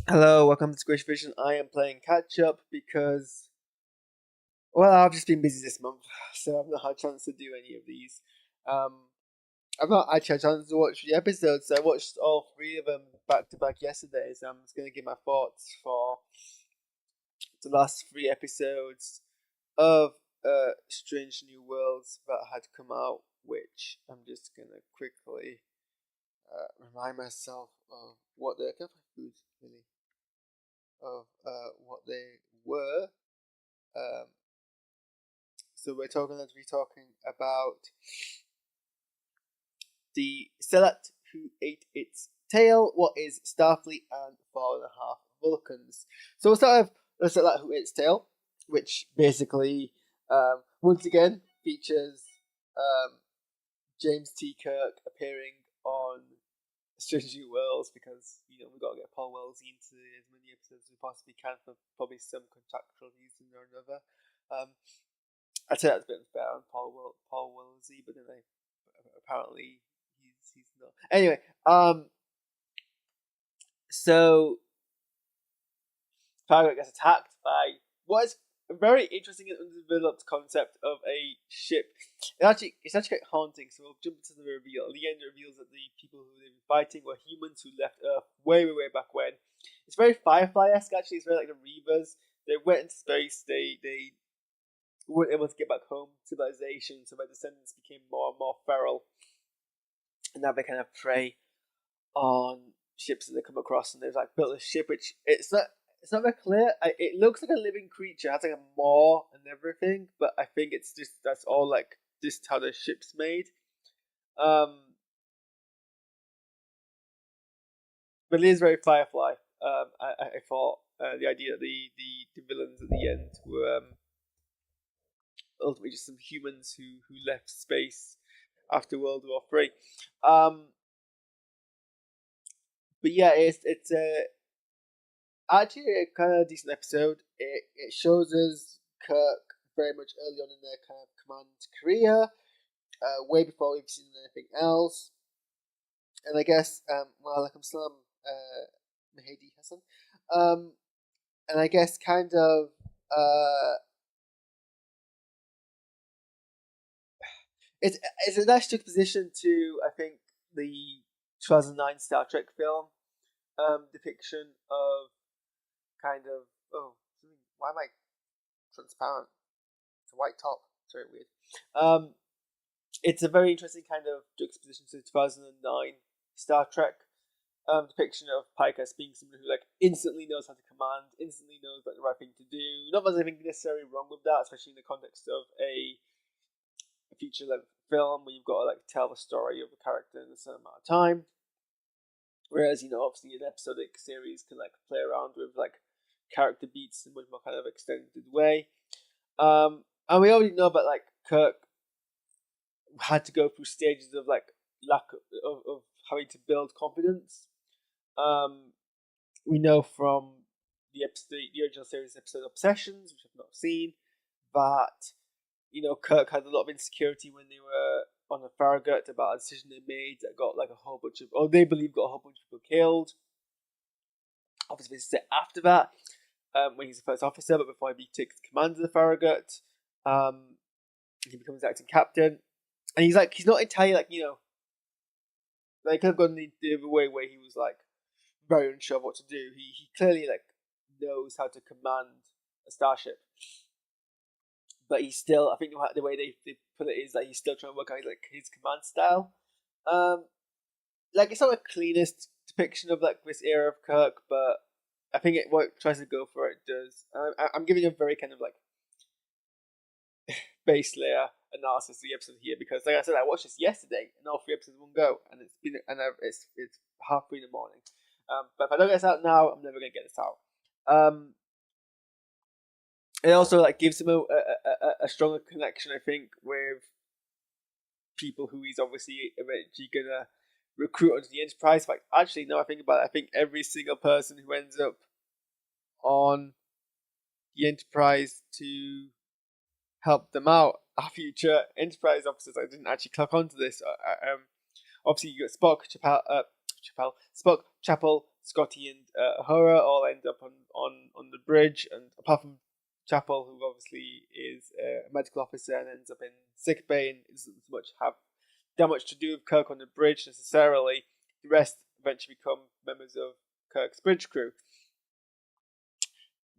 Hello, welcome to SquishiVision. I am playing catch-up because, well, I've just been busy this month, so I've not had a chance to do any of these. Um, I've not actually had a chance to watch the episodes. I watched all three of them back to back yesterday, so I'm just going to give my thoughts for the last three episodes of Strange New Worlds that had come out, which I'm just going to quickly remind myself of what they're kind of food, really, of what they were. Um, so we're talking about the Select who ate its tail, what is Starfleet, and 4.5 Vulcans. So we'll start with the Select who ate its tail, which basically once again features James T. Kirk appearing on Strange New Worlds because we've got to get Paul Wellesley into as many episodes as we possibly can for probably some contractual reason or another. I'd say that's a bit unfair on Paul Wellesley, but then apparently he's not. Anyway, so Farragut gets attacked by what is a very interesting and underdeveloped concept of a ship. It's actually quite haunting. So we'll jump into the reveal. At the end, it reveals that the people who they've been fighting were humans who left Earth way back when. It's very Firefly-esque. Actually, it's very like the Reavers. They went into space. They weren't able to get back home to civilization, so their descendants became more and more feral, and now they kind of prey on ships that they come across. And they've like built a ship, which it's not very clear. It looks like a living creature, it has like a maw and everything, but I think it's just that's all like just how the ship's made. But it is very Firefly. I thought the idea that the villains at the end were ultimately just some humans who left space after World War III. But yeah, it's actually a kind of decent episode. It shows us Kirk very much early on in their kind of command career, way before we've seen anything else. And I guess, Alaikum Salam, Mahdi Hassan. And I guess kind of it's a nice juxtaposition to, I think, the 2009 Star Trek film depiction of kind of why am I transparent? It's a white top. It's very weird. It's a very interesting kind of juxtaposition to the 2009 Star Trek depiction of Pike as being someone who like instantly knows how to command, instantly knows like the right thing to do. Not that there's anything necessarily wrong with that, especially in the context of a feature-length film where you've got to like tell the story of a character in a certain amount of time. Whereas obviously an episodic series can like play around with like character beats in a much more kind of extended way. And we already know that like Kirk had to go through stages of like lack of having to build confidence. We know from the original series episode Obsessions, which I've not seen, that Kirk had a lot of insecurity when they were on the Farragut about a decision they made that got like a whole bunch of, or they believe got a whole bunch of people killed. Obviously, it's set after that, when he's the first officer, but before he takes command of the Farragut, he becomes acting captain, and he's not entirely they could have gone the other way where he was like very unsure of what to do. He clearly like knows how to command a starship, but he's still. I think the way they put it is that he's still trying to work out like his command style. Like it's not the cleanest depiction of like this era of Kirk, but I think what it tries to go for it does. I'm giving a very kind of like base layer analysis of the episode here because, like I said, I watched this yesterday and all three episodes in one go, and it's 3:30 in the morning. But if I don't get this out now, I'm never gonna get this out. It also like gives him a stronger connection, I think, with people who he's obviously eventually gonna recruit onto the Enterprise. Like, actually, no, I think about it. I think every single person who ends up on the Enterprise to help them out are future Enterprise officers. I didn't actually click onto this. Obviously, you got Spock, Spock, Chapel, Scotty and Uhura all end up on the bridge, and apart from Chapel, who obviously is a medical officer and ends up in sickbay and doesn't have that much to do with Kirk on the bridge necessarily, the rest eventually become members of Kirk's bridge crew.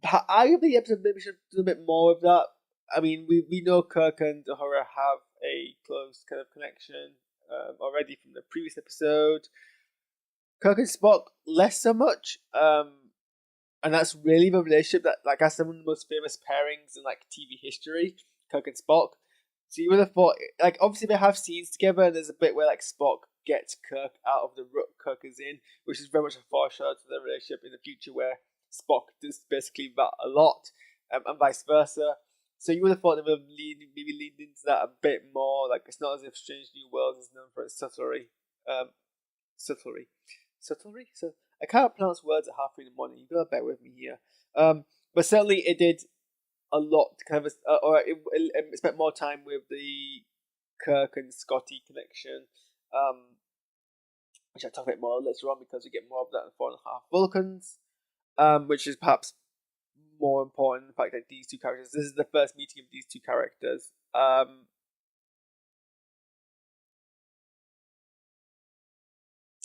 Arguably, the episode maybe should do a bit more of that. I mean, we know Kirk and Uhura have a close kind of connection already from the previous episode. Kirk and Spock, less so much. And that's really the relationship that has some of the most famous pairings in TV history. Kirk and Spock. So you would have thought, obviously they have scenes together, and there's a bit where Spock gets Kirk out of the rut Kirk is in, which is very much a foreshadow to their relationship in the future, where Spock does basically that a lot, and vice versa. So you would have thought they would have maybe leaned into that a bit more. It's not as if Strange New Worlds is known for its subtlety. Subtlety? So I can't pronounce words at 3:30 in the morning. You've got to bear with me here. But certainly it did a lot to kind of, it spent more time with the Kirk and Scotty connection, which I'll talk about more later on because we get more of that in 4.5 Vulcans, which is perhaps more important. The fact that these two characters, this is the first meeting of these two characters.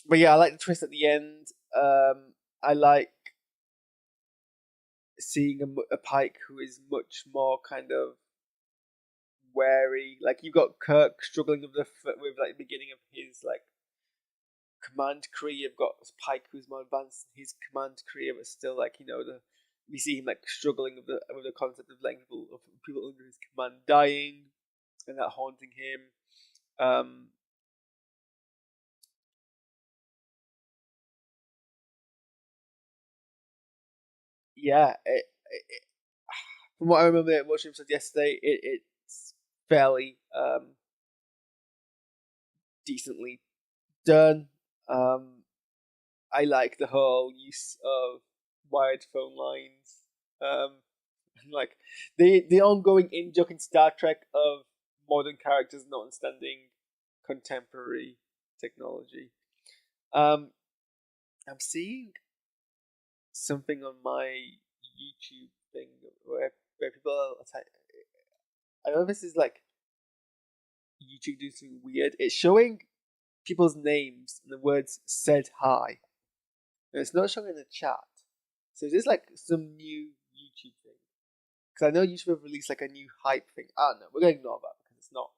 But yeah, I like the twist at the end. I like seeing a Pike who is much more kind of wary. You've got Kirk struggling with the beginning of his command career. You've got Pike who's more advanced in his command career, but still we see him struggling with the concept of people under his command dying, and that haunting him. Yeah, from what I remember watching episode yesterday, it's fairly decently done. I like the whole use of wired phone lines. The ongoing in-joke in Star Trek of modern characters not understanding contemporary technology. I'm seeing something on my YouTube thing where people are, I don't know if this is YouTube doing something weird. It's showing people's names and the words "said hi," and it's not showing in the chat. So is this some new YouTube thing? Because I know YouTube have released a new hype thing. I don't know. We're going to ignore that because it's not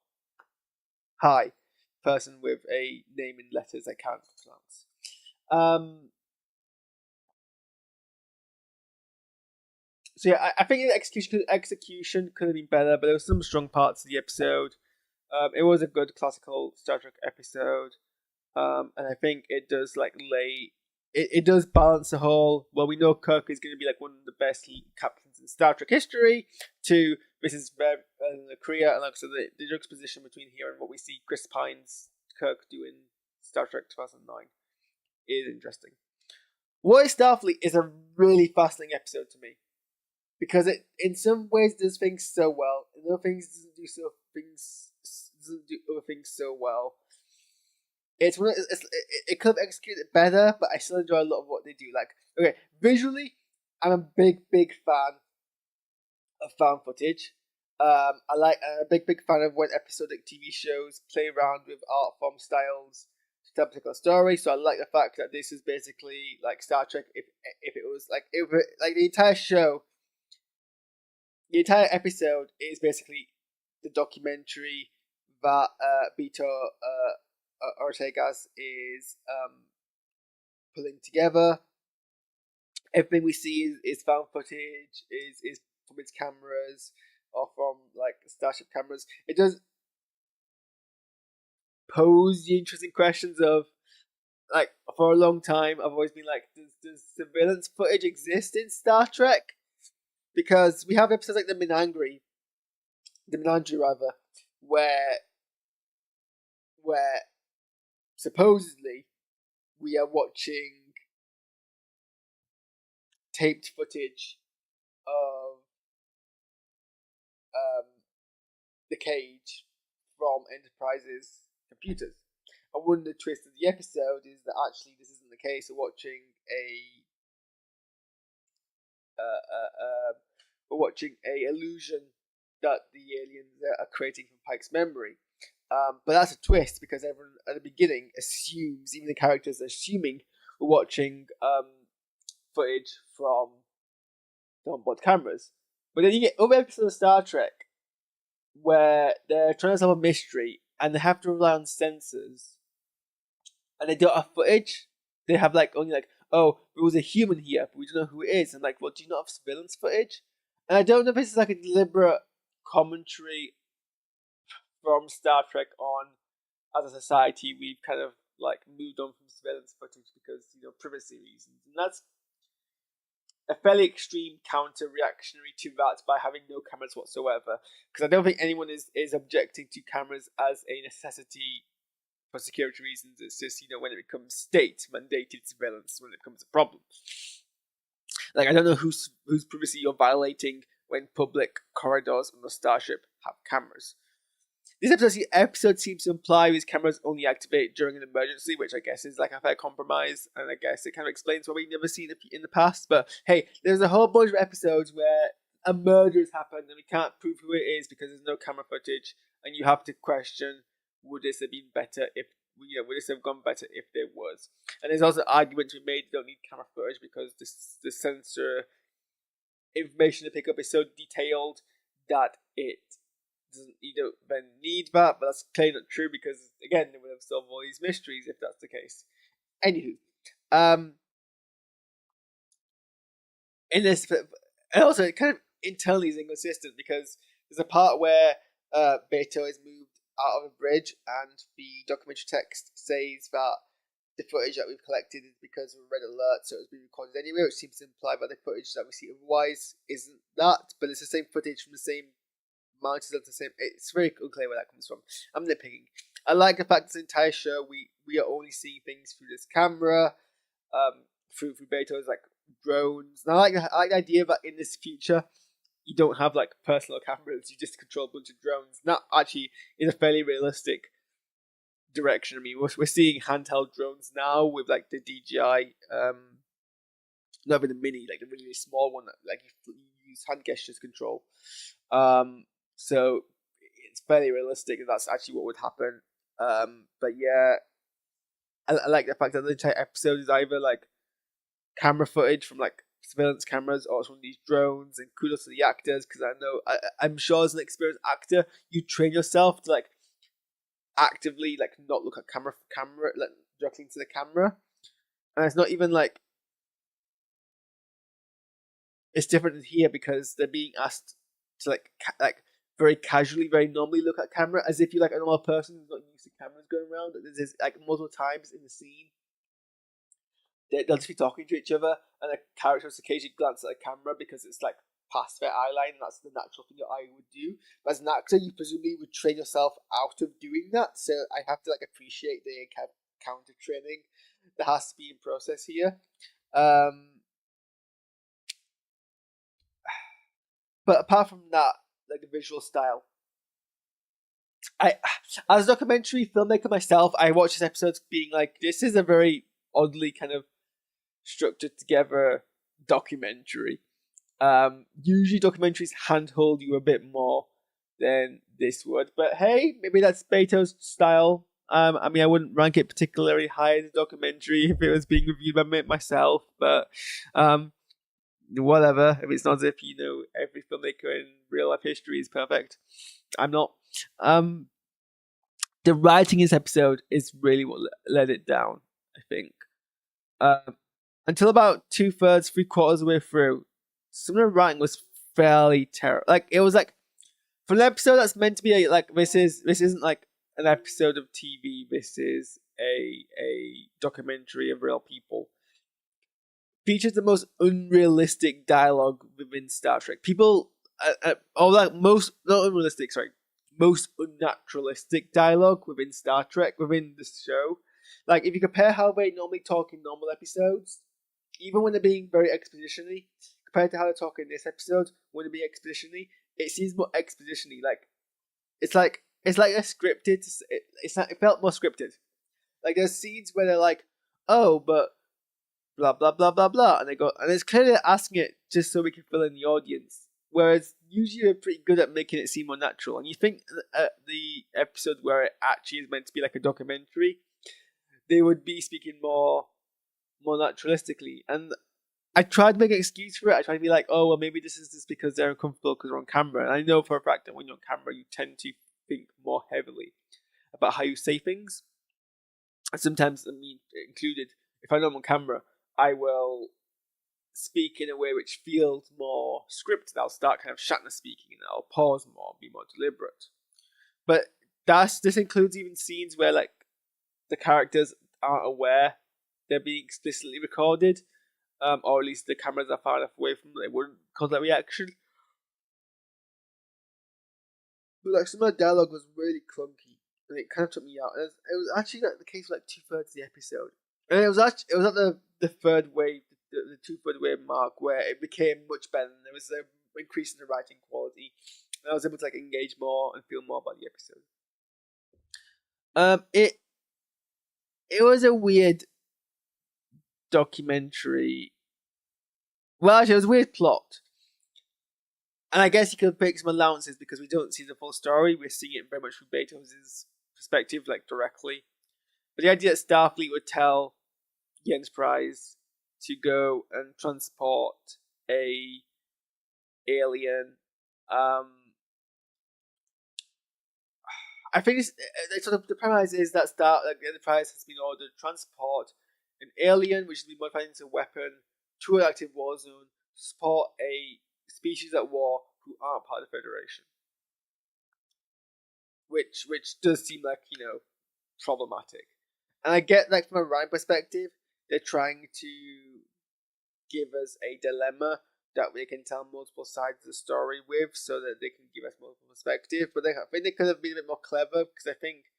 hi person with a name in letters I can't pronounce. So yeah, I think the execution could have been better, but there were some strong parts of the episode. It was a good classical Star Trek episode, and I think it does it does balance the whole. Well, we know Kirk is going to be one of the best captains in Star Trek history. To this is very in the career, and so the juxtaposition between here and what we see Chris Pine's Kirk do in Star Trek 2009 is interesting. What is Starfleet is a really fascinating episode to me. Because it, in some ways, does things so well. In other things, doesn't do other things so well. It could have executed it better, but I still enjoy a lot of what they do. Visually, I'm a big fan of found footage. I'm a big fan of when episodic TV shows play around with art form styles to tell a particular story. So I like the fact that this is basically Star Trek. If it was the entire show. The entire episode is basically the documentary that Beto Ortegas is pulling together. Everything we see is found footage, is from its cameras or from Starship cameras. It does pose the interesting questions of for a long time I've always been does surveillance footage exist in Star Trek? Because we have episodes like the Menagerie rather, where supposedly we are watching taped footage of the cage from Enterprise's computers. And one of the twists of the episode is that actually this isn't the case. We're watching a illusion that the aliens are creating from Pike's memory. But that's a twist because everyone at the beginning assumes, even the characters are assuming, we're watching footage from the onboard cameras. But then you get other episodes of Star Trek where they're trying to solve a mystery and they have to rely on sensors, and they don't have footage. They have only oh, there was a human here, but we don't know who it is. And well, do you not have surveillance footage? And I don't know if this is a deliberate commentary from Star Trek on, as a society, we've kind of moved on from surveillance footage because privacy reasons, and that's a fairly extreme counter reactionary to that by having no cameras whatsoever. Because I don't think anyone is objecting to cameras as a necessity for security reasons. It's just when it becomes state mandated surveillance when it becomes a problem. I don't know whose privacy you're violating when public corridors on the starship have cameras. This episode seems to imply these cameras only activate during an emergency, which I guess is a fair compromise, and I guess it kind of explains why we've never seen it in the past. But hey, there's a whole bunch of episodes where a murder has happened and we can't prove who it is because there's no camera footage, and you have to question, would this have been better if would this have gone better if there was? And there's also arguments we made don't need camera footage because the sensor information to pick up is so detailed that it you don't then need that, but that's clearly not true because again they would have solved all these mysteries if that's the case. Anywho, in this, and also it kind of internally is inconsistent because there's a part where Beto is moved out of a bridge and the documentary text says that the footage that we've collected is because of a red alert, so it's been recorded anyway, which seems to imply that the footage that we see otherwise isn't that, but it's the same footage from the same mountains of the same. It's very unclear where that comes from. I'm nitpicking. I like the fact this entire show we are only seeing things through this camera, through Beto's drones. And I like the idea that in this future you don't have personal cameras, you just control a bunch of drones. Not actually in a fairly realistic direction. I mean, we're seeing handheld drones now with the DJI, not even the mini, the really small one that you use hand gestures control. So it's fairly realistic that that's actually what would happen. But yeah, I like the fact that the entire episode is either camera footage from surveillance cameras or it's one of these drones. And kudos to the actors because I'm sure as an experienced actor, you train yourself to actively not look at camera directly into the camera, and it's not even it's different in here because they're being asked to very casually, very normally look at camera as if you're a normal person who's not used to cameras going around. There's multiple times in the scene they'll just be talking to each other and the characters occasionally glance at the camera because it's past their eye line, and that's the natural thing your eye would do. But as an actor, you presumably would train yourself out of doing that, so I have to appreciate the counter training that has to be in process here. But apart from that, the visual style, as a documentary filmmaker myself, I watch this episode being this is a very oddly kind of structured together documentary. Usually documentaries handhold you a bit more than this would, but hey, maybe that's Beto's style. I mean, I wouldn't rank it particularly high as a documentary if it was being reviewed by myself, but whatever. If it's not as if every filmmaker in real life history is perfect. I'm not. The writing in this episode is really what let it down, I think. Until about 2/3, 3/4 of the way through, some of the writing was fairly terrible. It was for an episode that's meant to be this isn't an episode of TV. This is a documentary of real people. Features the most unrealistic dialogue within Star Trek. People, most unnaturalistic dialogue within Star Trek, within the show. If you compare how they normally talk in normal episodes, even when they're being very expositionally, compared to how they talk in this episode, when they're being expositionally, it seems more expositionally. It's a scripted. It felt more scripted. Like there's scenes where they're like, oh, but blah blah blah blah blah, and they go, and it's clearly asking it just so we can fill in the audience. Whereas usually they're pretty good at making it seem more natural. And you think the episode where it actually is meant to be like a documentary, they would be speaking more naturalistically. And I tried to make an excuse for it. I tried to be like, oh well, maybe this is just because they're uncomfortable because they're on camera. And I know for a fact that when you're on camera, you tend to think more heavily about how you say things. And sometimes, I mean, included, if I know I'm on camera, I will speak in a way which feels more scripted. I'll start kind of Shatner speaking, and I'll pause more, be more deliberate. But this includes even scenes where like the characters aren't aware they're being explicitly recorded, or at least the cameras are far enough away from them they wouldn't cause that reaction. But like some of the dialogue was really clunky, and it kind of took me out. And it was actually like the case for like 2/3 of the episode, and it was at the third wave, the 2/3 wave mark, where it became much better. And there was an increase in the writing quality, and I was able to like engage more and feel more about the episode. It was a weird documentary. Well, actually, it was a weird plot. And I guess you could make some allowances because we don't see the full story. We're seeing it very much from Beethoven's perspective, like directly. But the idea that Starfleet would tell the Enterprise to go and transport a alien. I think it's sort of the premise is that the Enterprise has been ordered to transport an alien which has been modified into a weapon to an active war zone to support a species at war who aren't part of the Federation. Which does seem like, problematic. And I get that from a writing perspective, they're trying to give us a dilemma that we can tell multiple sides of the story with, so that they can give us multiple perspectives. But I think they could have been a bit more clever, because I think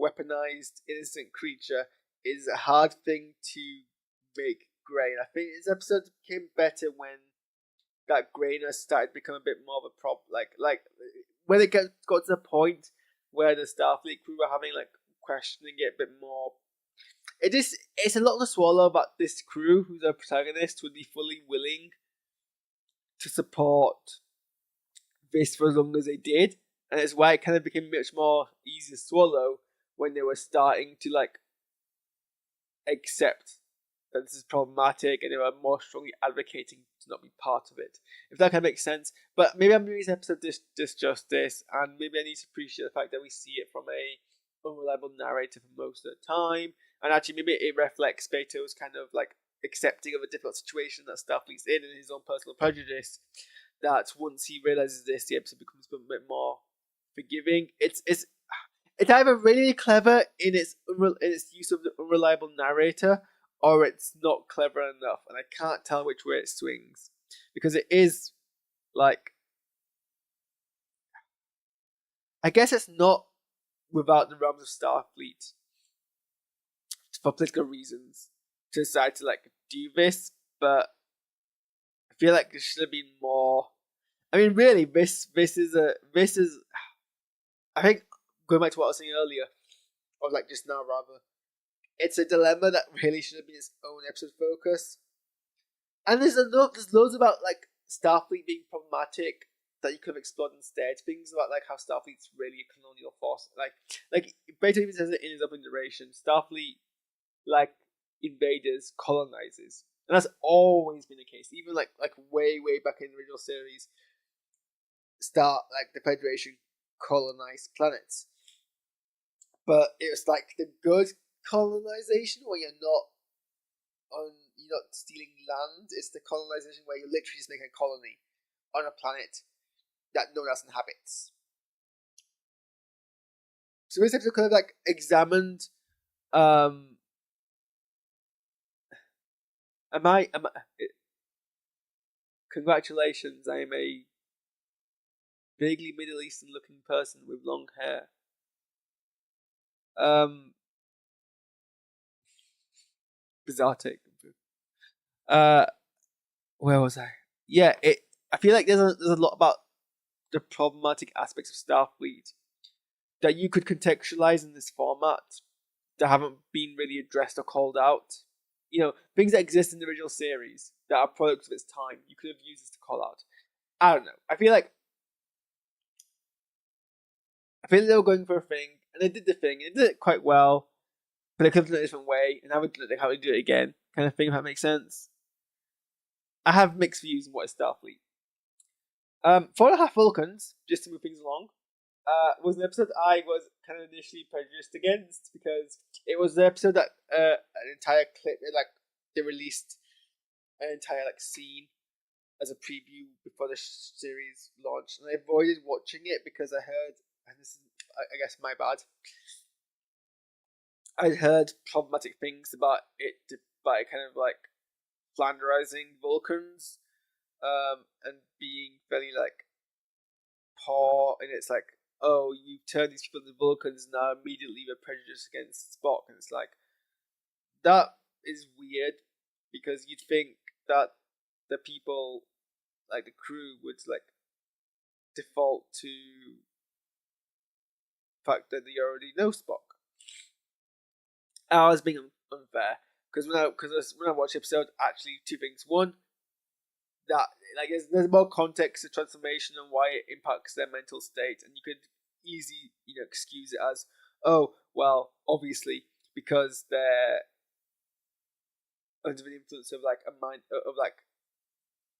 weaponized innocent creature is a hard thing to make grey. And I think this episode became better when that greyness started to become a bit more of a problem. Like when it got to the point where the Starfleet crew were having like questioning it a bit more. It's a lot to swallow about this crew, who's a protagonist, would be fully willing to support this for as long as they did, and it's why it kind of became much more easy to swallow when they were starting to like accept that this is problematic, and they were more strongly advocating to not be part of it. If that kind of makes sense. But maybe I'm doing this episode disjustice, and maybe I need to appreciate the fact that we see it from a unreliable narrator for most of the time, and actually maybe it reflects Beto's kind of like accepting of a difficult situation that Starfleet's in and his own personal prejudice, that once he realizes this, the episode becomes a bit more forgiving. It's either really clever in its use of the unreliable narrator, or it's not clever enough, and I can't tell which way it swings, because it is like, I guess it's not without the realms of Starfleet for political reasons to decide to like do this, but I feel like there should have been more. I mean, really, this is I think, going back to what I was saying earlier, or like just now rather, it's a dilemma that really should have been its own episode focus. And there's loads about like Starfleet being problematic that you could have explored instead. Things about like how Starfleet's really a colonial force. Like Beto even says it in his opening narration. Starfleet, like invaders, colonizes, and that's always been the case. Even like way back in the original series, the Federation colonized planets, but it was like the good colonization where you're not stealing land. It's the colonization where you're literally just making a colony on a planet that no one else inhabits. So this episode kind of like examined congratulations, I am a vaguely Middle Eastern looking person with long hair. Bizarre take. Where was I? Yeah, I feel like there's a lot about the problematic aspects of Starfleet that you could contextualize in this format, that haven't been really addressed or called out. You know, things that exist in the original series that are products of its time. You could have used this to call out. I don't know. I feel like they were going for a thing, and they did the thing, and they did it quite well. But they could have done it a different way, and how would do it again, kind of thing. If that makes sense. I have mixed views on what is Starfleet. 4.5 Vulcans, just to move things along, was an episode I was kind of initially prejudiced against because it was the episode that an entire clip, like they released an entire like scene as a preview before the series launched, and I avoided watching it because I heard, and this is I guess my bad, I heard problematic things about it kind of like flanderizing Vulcans, and being very like poor, and it's like, oh, you turn these people into Vulcans, now immediately we're prejudiced against Spock, and it's like, that is weird, because you'd think that the people, like the crew, would like default to the fact that they already know Spock. I was being unfair, because when I watch the episode, actually two things. One, that like there's more context to transformation and why it impacts their mental state, and you could easily excuse it as, oh well, obviously because they're under the influence of like a mind of like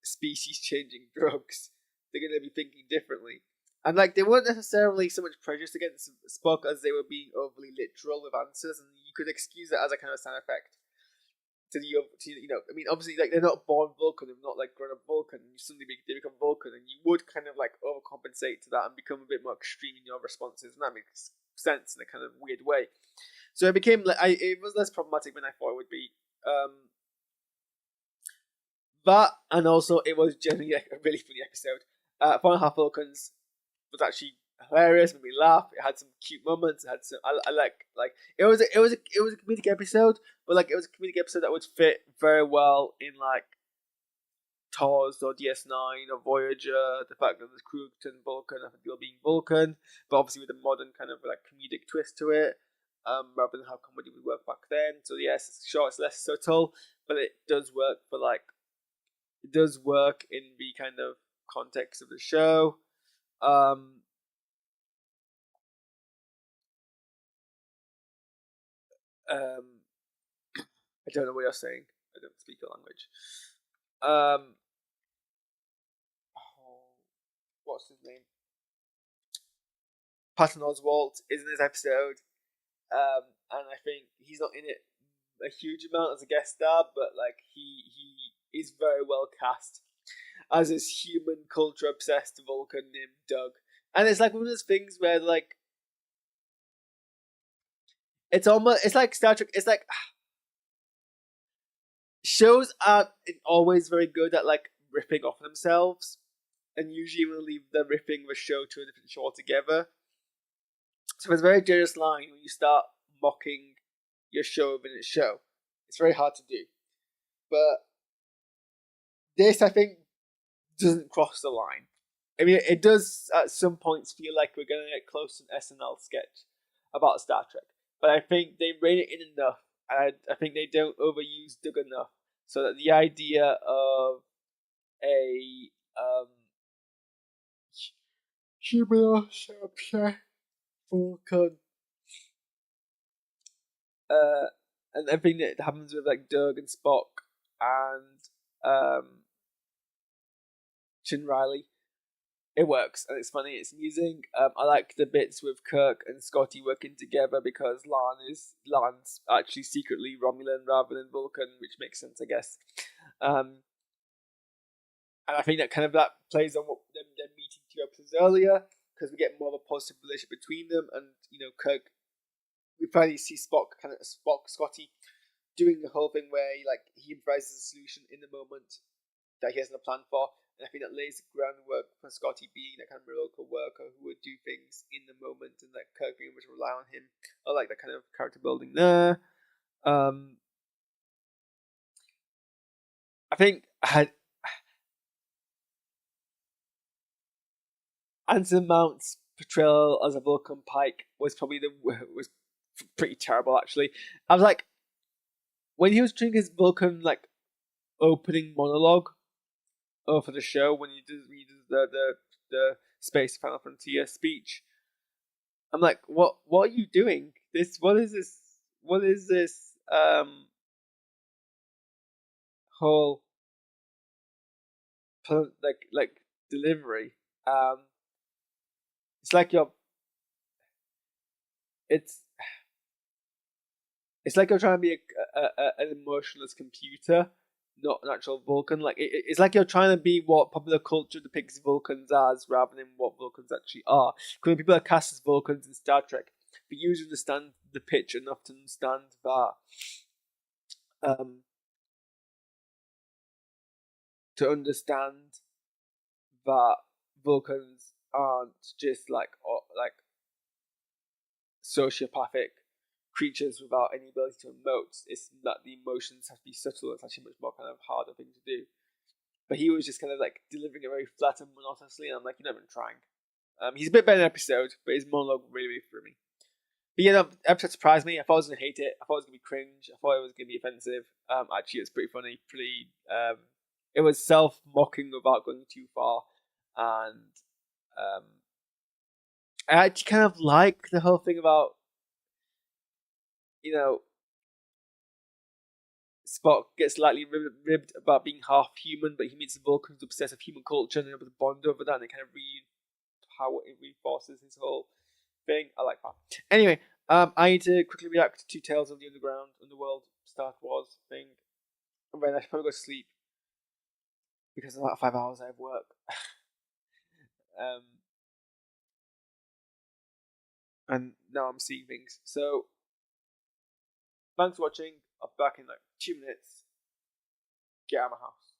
species changing drugs, they're gonna be thinking differently, and like they weren't necessarily so much prejudiced against Spock as they were being overly literal with answers, and you could excuse that as a kind of sound effect. I mean, obviously, like they're not born Vulcan, they're not like grown up Vulcan. You suddenly they become Vulcan, and you would kind of like overcompensate to that and become a bit more extreme in your responses, and that makes sense in a kind of weird way. So it became like it was less problematic than I thought it would be. That, and also it was generally like a really funny episode. 4.5 Vulcans was actually hilarious, made me laugh. It had some cute moments. It had some I like it was a comedic episode, but like it was a comedic episode that would fit very well in like TOS or DS9 or Voyager. The fact that the crew turned Vulcan, I think they were being Vulcan, but obviously with a modern kind of like comedic twist to it, rather than how comedy would work back then. So yes, it's sure it's less subtle, but it does work for like it does work in the kind of context of the show. I don't know what you're saying. I don't speak your language. What's his name? Patton Oswalt is in this episode, and I think he's not in it a huge amount as a guest star, but like he is very well cast as this human culture obsessed Vulcan named Doug, and it's like one of those things where like it's like Star Trek. It's like shows aren't always very good at like ripping off themselves, and usually will leave the ripping of a show to a different show altogether. So it's a very dangerous line when you start mocking your show within its show. It's very hard to do. But this, I think, doesn't cross the line. I mean, it does at some points feel like we're going to get close to an SNL sketch about Star Trek. But I think they rein it in enough, and I think they don't overuse Doug enough, so that the idea of a human Vulcan, and everything that happens with like Doug and Spock and Chin Riley, it works and it's funny, it's amusing. I like the bits with Kirk and Scotty working together because Lan's actually secretly Romulan rather than Vulcan, which makes sense, I guess. And I think that kind of that plays on what them meeting 2 episodes earlier, because we get more of a positive relationship between them, and Kirk, we finally see Scotty doing the whole thing where he improvises a solution in the moment that he hasn't a plan for, and I think that lays the groundwork for Scotty being that kind of miracle worker who would do things in the moment, and that Kirk being able to rely on him. I like that kind of character building there. I think Anson Mount's portrayal as a Vulcan Pike was pretty terrible actually. I was like, when he was doing his Vulcan like opening monologue for the show, when he does the Space Final Frontier speech, I'm like, what are you doing? What is this? What is this whole like delivery? It's like it's it's like you're trying to be an emotionless computer, not an actual Vulcan. Like it's like you're trying to be what popular culture depicts Vulcans as, rather than what Vulcans actually are. Because when people are cast as Vulcans in Star Trek, but you understand the pitch enough to understand that, um, to understand that Vulcans aren't just like sociopathic creatures without any ability to emote. It's that the emotions have to be subtle. It's actually much more kind of harder thing to do. But he was just kind of like delivering it very flat and monotonously, and I'm like, you're not even trying. He's a bit better in episode, but his monologue really threw me. But yeah, the episode surprised me. I thought I was gonna hate it. I thought it was gonna be cringe. I thought it was gonna be offensive. Actually, it's pretty funny. Pretty. It was self-mocking without going too far, and um, I actually kind of like the whole thing about, you know, Spock gets slightly ribbed about being half human, but he meets the Vulcans obsessed with human culture and they're able to bond over that, and it kind of how it reinforces his whole thing. I like that. Anyway, I need to quickly react to Tales of the Underworld, Star Wars thing, and then I should probably go to sleep because in about 5 hours I have work. um, and now I'm seeing things. So, thanks for watching. I'll be back in like 2 minutes. Get out of my house.